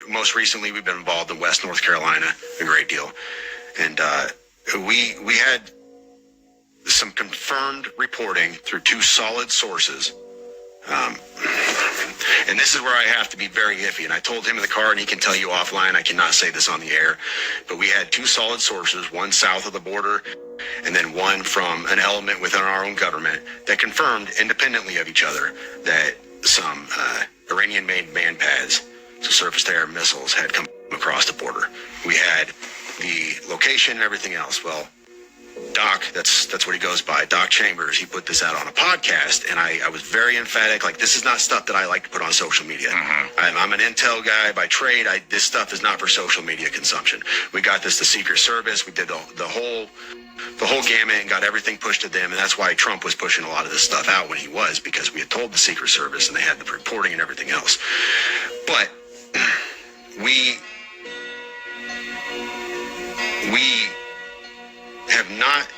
most recently, we've been involved in West North Carolina a great deal. And we had some confirmed reporting through two solid sources. And this is where I have to be very iffy. And I told him in the car, and he can tell you offline, I cannot say this on the air, but we had two solid sources, one south of the border and then one from an element within our own government that confirmed independently of each other that some Iranian-made man pads, so surface-to-air missiles, had come across the border. We had the location and everything else. Well, Doc, that's what he goes by, Doc Chambers, he put this out on a podcast, and I was very emphatic, like, this is not stuff that I like to put on social media. I'm an intel guy by trade. This stuff is not for social media consumption. We got this to Secret Service. We did the whole gamut and got everything pushed to them, and that's why Trump was pushing a lot of this stuff out when he was, because we had told the Secret Service, and they had the reporting and everything else. But we have not,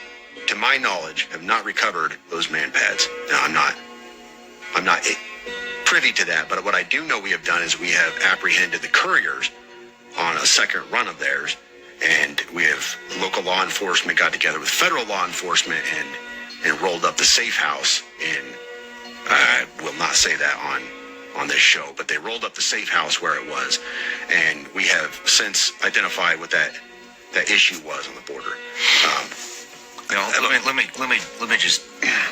to my knowledge, have not recovered those man pads. Now, I'm not privy to that, but what I do know we have done is we have apprehended the couriers on a second run of theirs, and we have local law enforcement got together with federal law enforcement and rolled up the safe house in, I will not say that on this show, but they rolled up the safe house where it was, and we have since identified what that issue was on the border. Let me just.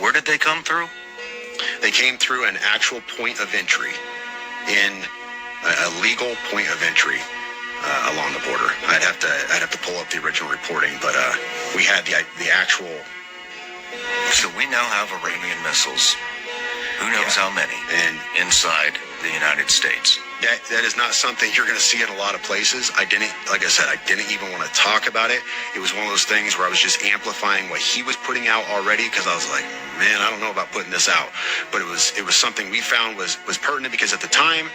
Where did they come through? They came through an actual point of entry, in a legal point of entry along the border. I'd have to pull up the original reporting, but we had the actual. So we now have Iranian missiles. Who knows how many? And inside the United States. That is not something you're going to see in a lot of places. Like I said, I didn't even want to talk about it. It was one of those things where I was just amplifying what he was putting out already, because I was like, man, I don't know about putting this out. But it was something we found was pertinent, because at the time,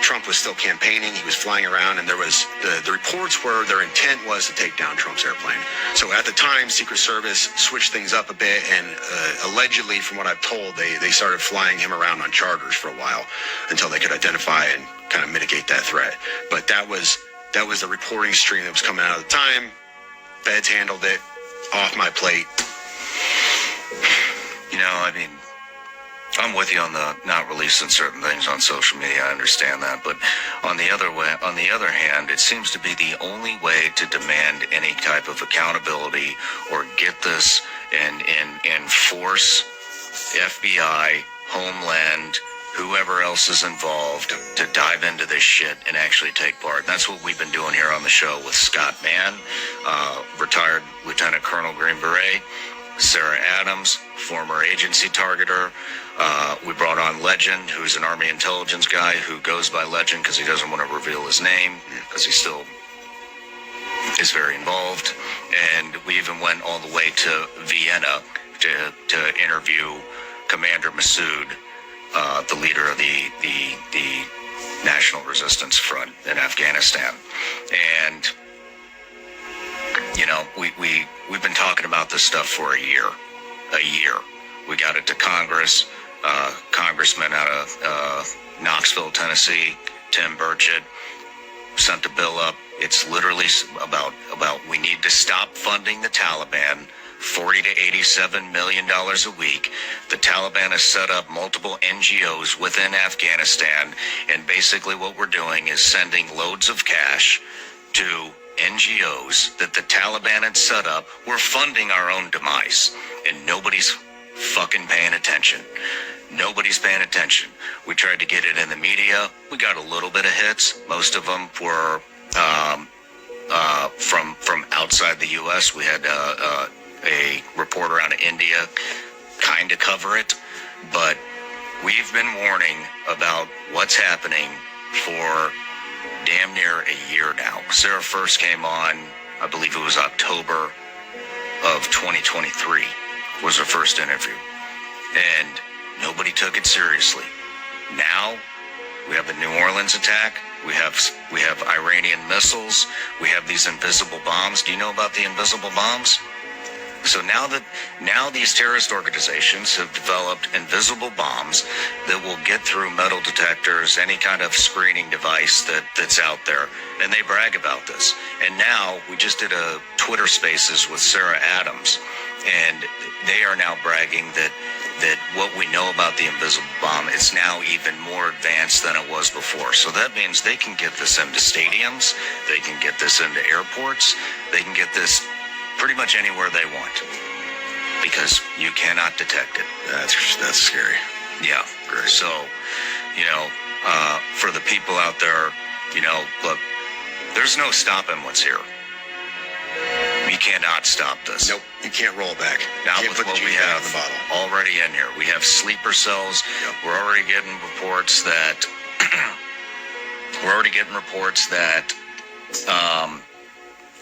Trump was still campaigning. He was flying around, and there was the reports were their intent was to take down Trump's airplane. So at the time, Secret Service switched things up a bit, and allegedly, from what I've told, they started flying him around on charters for a while until they could identify and kind of mitigate that threat. But that was the reporting stream that was coming out at the time. Feds handled it, off my plate. I'm with you on the not releasing certain things on social media. I understand that, but on the other hand, it seems to be the only way to demand any type of accountability or get this and force FBI, Homeland, whoever else is involved to dive into this shit and actually take part. And that's what we've been doing here on the show with Scott Mann, retired Lieutenant Colonel Green Beret, Sarah Adams, former agency targeter. We brought on Legend, who's an Army intelligence guy who goes by Legend because he doesn't want to reveal his name because he still is very involved. And we even went all the way to Vienna to interview Commander Massoud, the leader of the National Resistance Front in Afghanistan. And we've been talking about this stuff for a year. We got it to Congress. Congressman out of Knoxville, Tennessee, Tim Burchett, sent the bill up. It's literally about we need to stop funding the Taliban, $40 to $87 million a week. The Taliban has set up multiple NGOs within Afghanistan, and basically what we're doing is sending loads of cash to NGOs that the Taliban had set up. We're funding our own demise, and nobody's fucking paying attention. Nobody's paying attention. We tried to get it in the media. We got a little bit of hits. Most of them were from outside the U.S. We had a reporter out of India kind of cover it, but we've been warning about what's happening for damn near a year now. Sarah first came on, I believe it was October of 2023 was her first interview, and nobody took it seriously. Now we have the New Orleans attack. We have Iranian missiles. We have these invisible bombs. Do you know about the invisible bombs? So now these terrorist organizations have developed invisible bombs that will get through metal detectors, any kind of screening device that's out there, and they brag about this. And now we just did a Twitter Spaces with Sarah Adams, and they are now bragging that what we know about the invisible bomb is now even more advanced than it was before. So that means they can get this into stadiums, they can get this into airports, they can get this pretty much anywhere they want, because you cannot detect it. That's scary. Yeah. Great. So, for the people out there, look, there's no stopping what's here. You cannot stop this. Nope, you can't roll back. Now Can't with put the what we genie back have in the bottle. already in here, we have sleeper cells. Yep. We're already getting reports that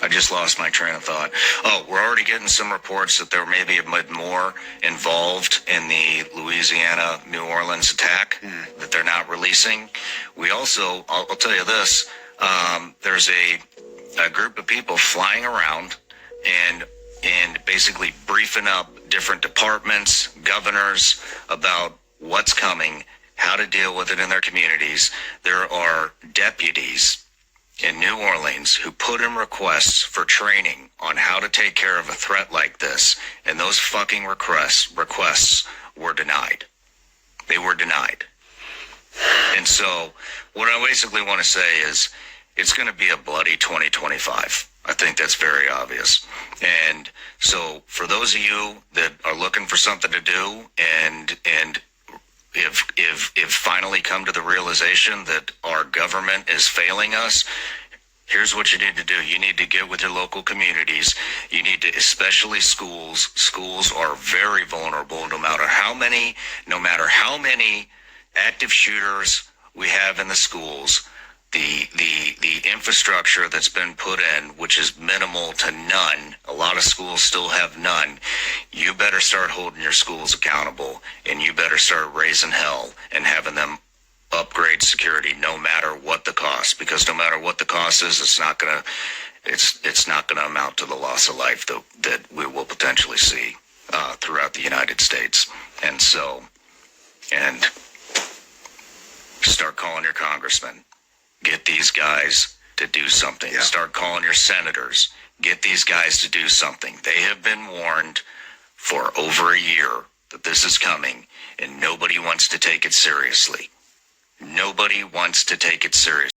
I just lost my train of thought. Oh, we're already getting some reports that there may be a bit more involved in the Louisiana, New Orleans attack that they're not releasing. We also, I'll tell you this, there's a group of people flying around and basically briefing up different departments, governors about what's coming, how to deal with it in their communities. There are deputies in New Orleans who put in requests for training on how to take care of a threat like this, and those fucking requests were denied. They were denied. And so what I basically want to say is it's going to be a bloody 2025. I think that's very obvious. And so for those of you that are looking for something to do and if finally come to the realization that our government is failing us, here's what you need to do. You need to get with your local communities. You need to, especially schools. Schools are very vulnerable no matter how many active shooters we have in the schools. The infrastructure that's been put in, which is minimal to none, a lot of schools still have none. You better start holding your schools accountable, and you better start raising hell and having them upgrade security no matter what the cost, because no matter what the cost is, it's not gonna amount to the loss of life that we will potentially see throughout the United States. And start calling your congressmen. Get these guys to do something. Yeah. Start calling your senators. Get these guys to do something. They have been warned for over a year that this is coming, and nobody wants to take it seriously. Nobody wants to take it seriously.